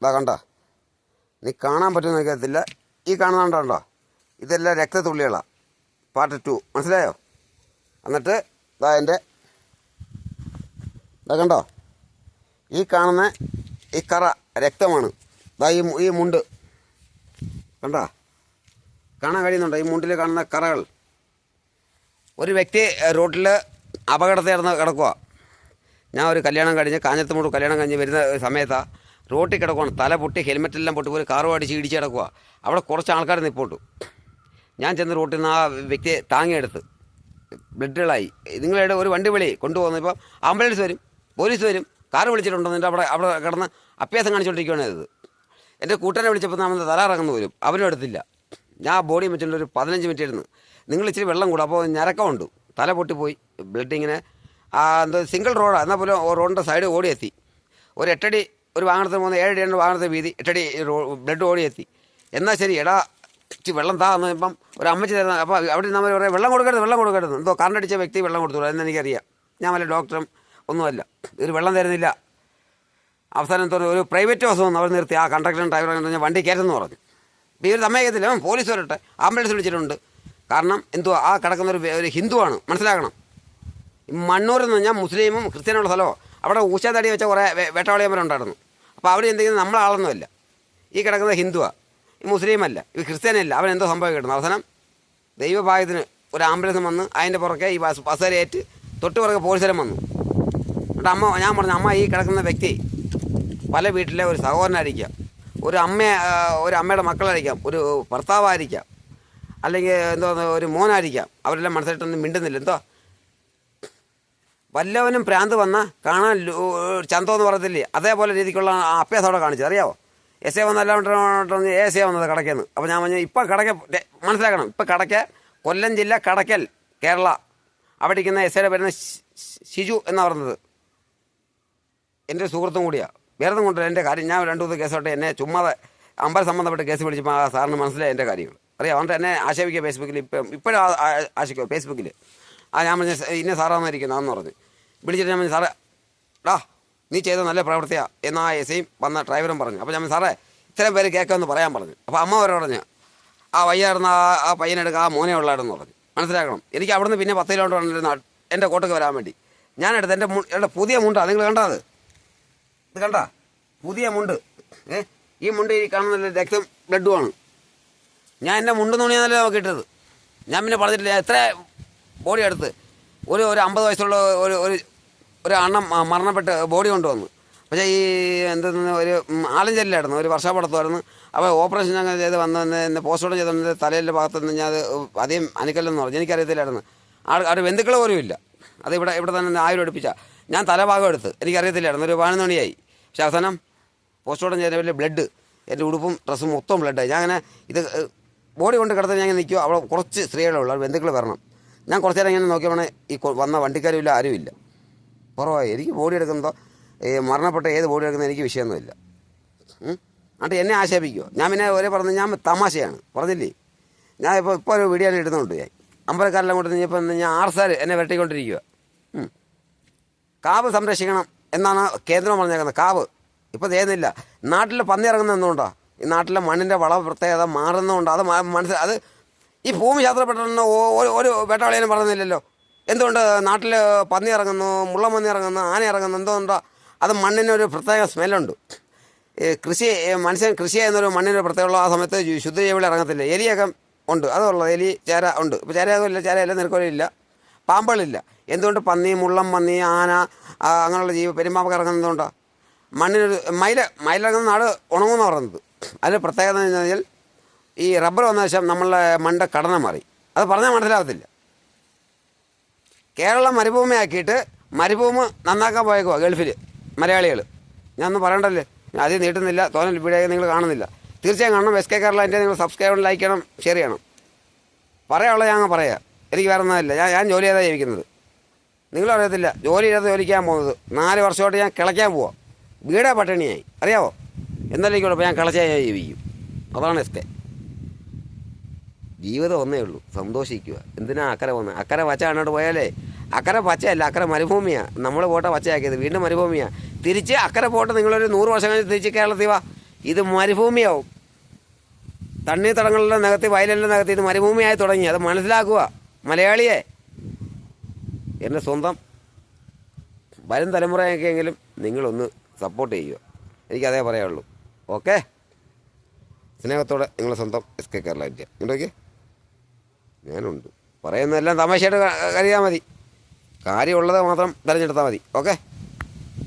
ഇതാ കണ്ടോ, നീ കാണാൻ പറ്റുമെന്ന് എനിക്കറിയത്തില്ല. ഈ കാണുന്നുണ്ടോ, ഇതെല്ലാം രക്തത്തുള്ളികളാണ്. പാർട്ട് 2 മനസ്സിലായോ? എന്നിട്ട് ഇതാ എൻ്റെ ഇതാ കണ്ടോ, ഈ കാണുന്ന ഈ കറ രക്തമാണ്. ഇതാ ഈ മുണ്ട് കണ്ടോ, കാണാൻ കഴിയുന്നുണ്ടോ? ഈ മുണ്ടിൽ കാണുന്ന കറകൾ. ഒരു വ്യക്തി റോഡിൽ അപകടത്തിൽ കിടക്കുക. ഞാൻ ഒരു കല്യാണം കഴിഞ്ഞ് കാഞ്ഞത്തുമൂട് കല്യാണം കഴിഞ്ഞ് വരുന്ന സമയത്താണ് റോട്ടിൽ കിടക്കുകയാണ്. തല പൊട്ടി ഹെൽമെറ്റെല്ലാം പൊട്ടി പോയി കാറും അടിച്ച് ഇടിച്ച് കിടക്കുക. അവിടെ കുറച്ച് ആൾക്കാർ നിൽപ്പുണ്ട്. ഞാൻ ചെന്ന് റോട്ടിൽ നിന്ന് ആ വ്യക്തിയെ താങ്ങിയെടുത്ത് ബ്ലഡുകളായി. നിങ്ങളുടെ ഒരു വണ്ടി വിളി കൊണ്ടുപോകുന്നു. ഇപ്പോൾ ആംബുലൻസ് വരും, പോലീസ് വരും, കാറ് വിളിച്ചിട്ടുണ്ടോ എന്നിട്ട് അവിടെ കിടന്ന് അഭ്യാസം കാണിച്ചുകൊണ്ടിരിക്കുകയാണ് ഇത്. എൻ്റെ കൂട്ടനെ വിളിച്ചപ്പോൾ നമ്മൾ തല ഇറങ്ങുന്നു വരും, അവനും എടുത്തില്ല. ഞാൻ ബോഡി വെച്ചിട്ട് ഒരു 15 മിനിറ്റ് ഇരുന്ന്. നിങ്ങൾ ഇച്ചിരി വെള്ളം കൂടും, അപ്പോൾ ഞരക്കമുണ്ട്, തല പൊട്ടിപ്പോയി, ബ്ലഡ് ഇങ്ങനെ. എന്താ സിംഗിൾ റോഡാണ്, എന്നാൽ പോലും റോഡിൻ്റെ സൈഡ് ഓടിയെത്തി. ഒരു 8 അടി ഒരു വാഹനത്തിന് പോകുന്ന 7 അടിയാണ് വാഹനത്തെ വീതി, 8 അടി ബ്ലഡ് ഓടിയെത്തി. എന്നാൽ ശരി എടാ ഇച്ചിരി വെള്ളം താന്ന് ഇപ്പം ഒരു അമ്മച്ചി തരുന്ന. അപ്പോൾ അവിടെ നമ്മൾ പറയാം വെള്ളം കൊടുക്കരുത്. എന്തോ കറണ്ടടിച്ച വ്യക്തി വെള്ളം കൊടുത്തു എന്ന് എനിക്കറിയാം. ഞാൻ വല്ല ഡോക്ടറും ഒന്നുമല്ല. ഒരു വെള്ളം തരുന്നില്ല. അവസാനം തോന്നി ഒരു പ്രൈവറ്റ് ബസ് വന്നു, അവർ നിർത്തി. ആ കണ്ടക്ടറും ഡ്രൈവറും ഞാൻ വണ്ടി കയറ്റുന്നു പറഞ്ഞു. ഇപ്പോൾ ഇവർ സമ്മതിക്കത്തില്ല. പോലീസ് വരട്ടെ, ആംബുലൻസ് വിളിച്ചിട്ടുണ്ട്. കാരണം എന്തുവാ, ആ കിടക്കുന്ന ഒരു ഹിന്ദുവാണ്, മനസ്സിലാക്കണം. മണ്ണൂർ എന്ന് പറഞ്ഞാൽ മുസ്ലിമും ക്രിസ്ത്യാനുള്ള സ്ഥലമോ. അവിടെ ഊശാതടി വെച്ച കുറേ വേട്ടാവളിയന്മാരുണ്ടായിരുന്നു. അപ്പോൾ അവർ എന്തെങ്കിലും നമ്മളാളൊന്നുമല്ല. ഈ കിടക്കുന്ന ഹിന്ദുവാണ്, ഈ മുസ്ലിമല്ല, ഈ ക്രിസ്ത്യാനല്ല. അവനെന്തോ സംഭവം കിട്ടുന്നു. അവസാനം ദൈവഭാഗ്യത്തിന് ഒരു ആംബുലൻസ് വന്ന് അതിൻ്റെ പുറകെ ഈ ബസ്സേരേറ്റ് തൊട്ട് പുറകെ പോലീസുകാരൻ വന്നു. എന്നിട്ട് ഞാൻ പറഞ്ഞു, അമ്മ ഈ കിടക്കുന്ന വ്യക്തി പല വീട്ടിലെ ഒരു സഹോദരനായിരിക്കാം, ഒരു അമ്മയുടെ മക്കളായിരിക്കാം, ഒരു ഭർത്താവായിരിക്കാം, അല്ലെങ്കിൽ എന്തോ ഒരു മോനായിരിക്കാം. അവരെല്ലാം മനസ്സിലായിട്ടൊന്നും മിണ്ടുന്നില്ല. എന്തോ വല്ലവനും പ്രാന്ത് വന്നാൽ കാണാൻ ചന്തോ എന്ന് പറയത്തില്ലേ, അതേപോലെ രീതിക്കുള്ള അഭ്യാസം അവിടെ കാണിച്ചത് അറിയാമോ? എസ് എ വന്നല്ലാണ്ട് എസ് എ വന്നത് കടയ്ക്കെന്ന്. അപ്പോൾ ഞാൻ പറഞ്ഞു ഇപ്പം കടയ്ക്ക് മനസ്സിലാക്കണം. ഇപ്പം കടയ്ക്ക് കൊല്ലം ജില്ല കടയ്ക്കൽ കേരള അവിടെ ഇരിക്കുന്ന എസ് എയുടെ പേരുന്ന ഷിജു എന്നാണ് പറഞ്ഞത്. എൻ്റെ സുഹൃത്തും കൂടിയാണ്. വേറെ ഒന്നും കൊണ്ടില്ല എൻ്റെ കാര്യം. ഞാൻ 2-3 കേസോട്ടെ എന്നെ ചുമ്മാതെ അമ്പലം സംബന്ധപ്പെട്ട് കേസ് പിടിച്ചപ്പോൾ ആ സാറിന് മനസ്സിലായി എൻ്റെ കാര്യങ്ങൾ അറിയാം. അതുകൊണ്ട് എന്നെ ആക്ഷേപിക്കുക ഫേസ്ബുക്കിൽ. ഇപ്പോഴും ആശിക്കുക ഫേസ്ബുക്കിൽ. ഞാൻ പറഞ്ഞ ഇന്ന സാറാന്നിരിക്കുന്നതെന്ന് പറഞ്ഞ് വിളിച്ചിട്ട് ഞാൻ പറഞ്ഞു, സാറേ ഡാ നീ ചെയ്ത നല്ല പ്രവൃത്തിയാണ് എന്ന് ആ എസ് ഐയും വന്ന ഡ്രൈവറും പറഞ്ഞു. അപ്പോൾ ഞാൻ സാറേ ഇത്രയും പേര് കേൾക്കാമെന്ന് പറയാൻ പറഞ്ഞു. അപ്പോൾ അമ്മ അവരോട് പറഞ്ഞു, ആ വയ്യായിരുന്ന ആ പയ്യനെടുക്കുക, ആ മോനെ ഉള്ളായിരുന്നു പറഞ്ഞു. മനസ്സിലാക്കണം. എനിക്ക് അവിടുന്ന് പിന്നെ 10 കിലോമീറ്റർ വന്നിരുന്ന എൻ്റെ കോട്ടയ്ക്ക് വരാൻ വേണ്ടി ഞാനെടുത്ത് എൻ്റെ പുതിയ മുണ്ടാണ്. നിങ്ങൾ കണ്ടാ അത്? ഇത് കണ്ട പുതിയ മുണ്ട്. ഈ മുണ്ട് ഈ കാണുന്ന രക്തം ബ്ലഡുമാണ്. ഞാൻ എൻ്റെ മുണ്ട് തുണിയാന്നല്ലേ നോക്കിയിട്ടത്. ഞാൻ പിന്നെ പറഞ്ഞിട്ടില്ല. എത്ര ബോഡി എടുത്ത് ഒരു 50 വയസ്സുള്ള ഒരു അണ്ണം മരണപ്പെട്ട് ബോഡി കൊണ്ടുവന്നു. പക്ഷേ ഈ എന്തെന്ന് ഒരു ആലഞ്ചലിലായിരുന്നു, ഒരു വർഷാപ്പടത്തുമായിരുന്നു. അപ്പോൾ ഓപ്പറേഷൻ അങ്ങനെ ചെയ്ത് വന്ന് പോസ്റ്റ്മോർട്ടം ചെയ്ത് തലയിലെ ഭാഗത്ത് നിന്ന് ഞാൻ അത് അധികം അനിക്കല്ലെന്ന് പറഞ്ഞു. എനിക്കറിയത്തില്ലായിരുന്നു. അവിടെ ബന്ധുക്കൾ പോലും ഇല്ല. അത് ഇവിടെ തന്നെ 1000 എടുപ്പിച്ചാൽ ഞാൻ തലഭാഗം എടുത്ത്. എനിക്കറിയത്തില്ലായിരുന്നു. ഒരു 11 മണിയായി. പക്ഷേ അവസാനം പോസ്റ്റ്മോർട്ടം ചെയ്ത വലിയ ബ്ലഡ്, എൻ്റെ ഉടുപ്പും ഡ്രസ്സും മൊത്തം ബ്ലഡായി. ഞാൻ അങ്ങനെ ഇത് ബോഡി കൊണ്ട് കിടന്ന് ഞാൻ നിൽക്കുക. അവിടെ കുറച്ച് സ്ത്രീകളുള്ള ബന്ധുക്കൾ വരണം. ഞാൻ കുറച്ച് നേരം ഇങ്ങനെ നോക്കിയപ്പോൾ ഈ വന്ന വണ്ടിക്കാരുമില്ല, ആരുമില്ല, കുറവായി. എനിക്ക് ബോഡി എടുക്കുന്നതോ മരണപ്പെട്ട ഏത് ബോഡി എടുക്കുന്നത് എനിക്ക് വിഷയമൊന്നുമില്ല. എന്നിട്ട് എന്നെ ആക്ഷേപിക്കുമോ? ഞാൻ പിന്നെ ഒരേ പറഞ്ഞു, ഞാൻ തമാശയാണ് പറഞ്ഞില്ലേ. ഞാൻ ഇപ്പോൾ ഒരു വീഡിയോ ഇടുന്നുണ്ട്. ഞാൻ അമ്പലക്കാരെല്ലാം കൊണ്ട് കഴിഞ്ഞപ്പോൾ ഞാൻ ആർസാർ എന്നെ വെട്ടിക്കൊണ്ടിരിക്കുക. കാവ് സംരക്ഷിക്കണം എന്നാണ് കേന്ദ്രം പറഞ്ഞേക്കുന്നത്. കാവ് ഇപ്പോൾ ചെയ്യുന്നില്ല. നാട്ടിൽ പന്നി ഇറങ്ങുന്നത് എന്തുകൊണ്ടോ? ഈ നാട്ടിലെ മണ്ണിൻ്റെ വള പ്രത്യേകത മാറുന്നതുകൊണ്ട്. അത് അത് ഈ ഭൂമി ശാസ്ത്രപ്പെട്ടെന്ന് ഒരു വേട്ടവാളിയാനും പറയുന്നില്ലല്ലോ. എന്തുകൊണ്ട് നാട്ടിൽ പന്നി ഇറങ്ങുന്നു, മുള്ളപ്പന്നി ഇറങ്ങുന്നു, ആന ഇറങ്ങുന്നു? എന്തുകൊണ്ടോ? അത് മണ്ണിനൊരു പ്രത്യേക സ്മെല്ലുണ്ട്. മനുഷ്യൻ കൃഷി ചെയ്യുന്നൊരു മണ്ണിനൊരു പ്രത്യേകമുള്ള ആ സമയത്ത് ശുദ്ധജീവികൾ ഇറങ്ങത്തില്ല. എലിയൊക്കെ ഉണ്ട്, അതുള്ളത് എലി ചേര ഉണ്ട്. ഇപ്പോൾ ചേരയൊന്നുമില്ല, ചേരയില്ല, നെൽക്കോലില്ല, പാമ്പുകളില്ല. എന്തുകൊണ്ട്? പന്നി, മുള്ളം പന്നി, ആന അങ്ങനെയുള്ള പെരുമ്പാമ്പൊക്കെ ഇറങ്ങുന്നതുകൊണ്ടോ? മണ്ണിനൊരു മയിലിറങ്ങുന്ന നാട് ഉണങ്ങുമെന്ന് പറയുന്നത്. അതിന് പ്രത്യേകത എന്ന് പറഞ്ഞാൽ ഈ റബ്ബർ വന്ന ശേഷം നമ്മളെ മണ്ണിൻ്റെ ഘടന മാറി. അത് പറഞ്ഞാൽ മനസ്സിലാകത്തില്ല. കേരളം മരുഭൂമിയാക്കിയിട്ട് മരുഭൂമി നന്നാക്കാൻ പോയേക്കുവാ ഗൾഫിൽ മലയാളികൾ. ഞാനൊന്നും പറയണ്ടല്ലേ, ആദ്യം നീട്ടുന്നില്ല. തോന്നൽ വീഡിയോ നിങ്ങൾ കാണുന്നില്ല. തീർച്ചയായും കാണണം. എസ് കെ കേരള എൻ്റെ നിങ്ങൾ സബ്സ്ക്രൈബ് ലൈക്ക് ചെയ്യണം, ഷെയർ ചെയ്യണം. പറയാനുള്ളത് ഞാൻ പറയാം. എനിക്ക് വേറെ ഒന്നുമില്ല. ഞാൻ ജോലി ചെയ്താൽ ജീവിക്കുന്നത്. നിങ്ങളറിയത്തില്ല. ജോലി ചെയ്ത് ജോലിക്കാൻ പോകുന്നത് 4 വർഷമായിട്ട് ഞാൻ കിളയ്ക്കാൻ പോവാം. വീടേ പട്ടിണിയായി അറിയാമോ? എന്നാലും ഇപ്പോൾ ഞാൻ കിളച്ചാൽ ജീവിക്കും. അതാണ് എസ് കെ. ജീവിതം ഒന്നേ ഉള്ളൂ, സന്തോഷിക്കുക. എന്തിനാ അക്കരെ പോകുന്നത്? അക്കരെ പച്ച കണ്ടോട്ട് പോയാലേ അക്കരെ പച്ചയല്ല, അക്കരെ മരുഭൂമിയാണ്. നമ്മൾ പോട്ടെ പച്ചയാക്കിയത്, വീണ്ടും മരുഭൂമിയാണ്. തിരിച്ച് അക്കരെ പോട്ടെ. നിങ്ങളൊരു 100 വർഷം കഴിഞ്ഞ് തിരിച്ച് കേരളത്തിൽ വാ. ഇത് മരുഭൂമിയാവും. തണ്ണീർത്തടങ്ങളുടെ നികത്തി വയലെല്ലാം നികത്തി ഇത് മരുഭൂമിയായി തുടങ്ങി. അത് മനസ്സിലാക്കുക മലയാളിയെ. എൻ്റെ സ്വന്തം വരും തലമുറയൊക്കെയെങ്കിലും നിങ്ങളൊന്ന് സപ്പോർട്ട് ചെയ്യുക. എനിക്കതേ പറയാനുള്ളൂ. ഓക്കെ, സ്നേഹത്തോടെ നിങ്ങളെ സ്വന്തം SK കേരള ഇന്ത്യ. ഉണ്ടോക്കെ ഞാനുണ്ട്. പറയുന്നതെല്ലാം തമാശയായിട്ട് കരുതിയാൽ മതി. കാര്യമുള്ളത് മാത്രം തിരഞ്ഞെടുത്താൽ മതി. ഓക്കെ.